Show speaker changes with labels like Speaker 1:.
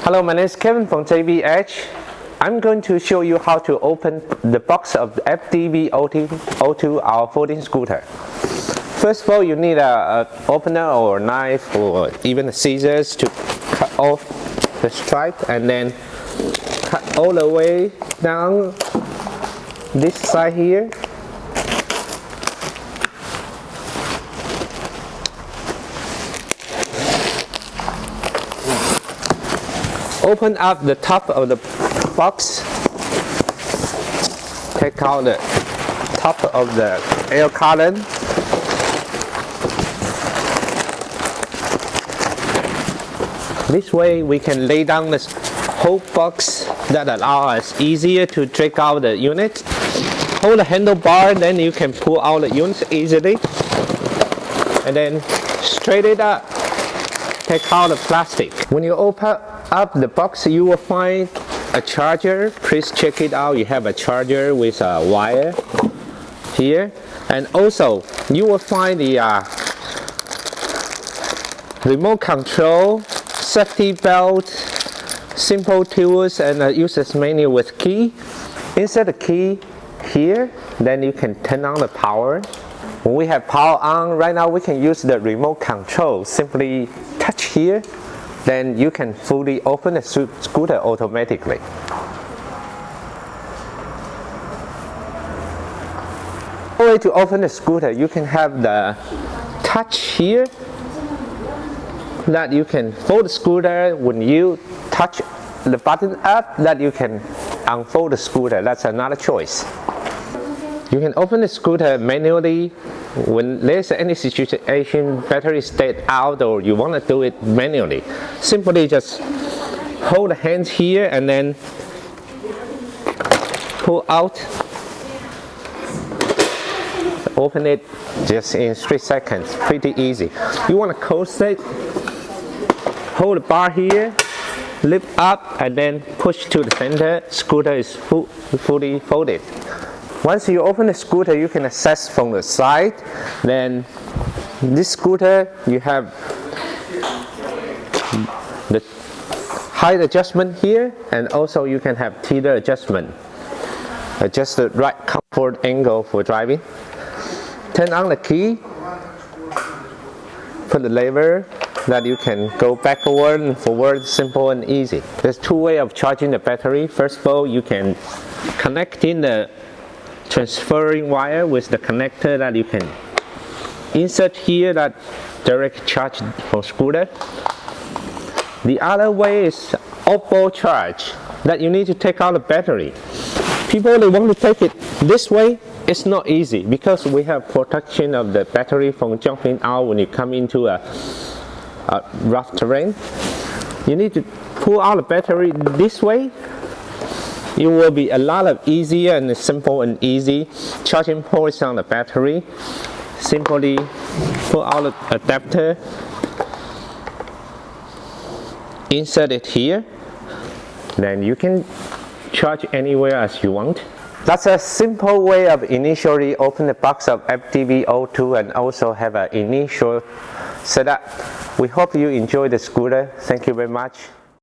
Speaker 1: Hello, my name is Kevin from JBH. I'm going to show you how to open the box of the FDB02, our folding scooter. First of all, you need an opener or knife or even scissors to cut off the stripe and then cut all the way down this side here. Open up the top of the box, take out the top of the air carton. This way we can lay down this whole box that allows us easier to take out the unit. Hold the handlebar, then you can pull out the unit easily. And then straight it up, take out the plastic. When you open up the box, you will find a charger. Please check it out. You have a charger with a wire here, and also you will find the remote control, safety belt, simple tools, and a user's manual with key. Insert the key here, then you can turn on the power. When we have power on, right now we can use the remote control. Simply touch here, then you can fully open the scooter automatically. The way to open the scooter, you can have the touch here that you can fold the scooter. When you touch the button up, that you can unfold the scooter. That's another choice. You can open the scooter manually when there's any situation, battery is dead out, or you want to do it manually. Simply just hold the hands here and then pull out. Open it just in 3 seconds. Pretty easy. You want to close it, hold the bar here, lift up, and then push to the center. Scooter is fully folded. Once you open the scooter, you can access from the side. Then this scooter, you have the height adjustment here, and also you can have teeter adjustment. Adjust the right comfort angle for driving. Turn on the key, put the lever that you can go backward and forward, simple and easy. There's two ways of charging the battery. First of all, you can connect in the transferring wire with the connector that you can insert here, that direct charge for scooter. The other way is off-board charge, that you need to take out the battery. People, they want to take it this way. It's not easy because we have protection of the battery from jumping out when you come into a rough terrain. You need to pull out the battery this way. It will be a lot of easier and simple and easy. Charging ports on the battery. Simply pull out the adapter, insert it here, then you can charge anywhere as you want. That's a simple way of initially open the box of FDB02 and also have an initial setup. We hope you enjoy the scooter. Thank you very much.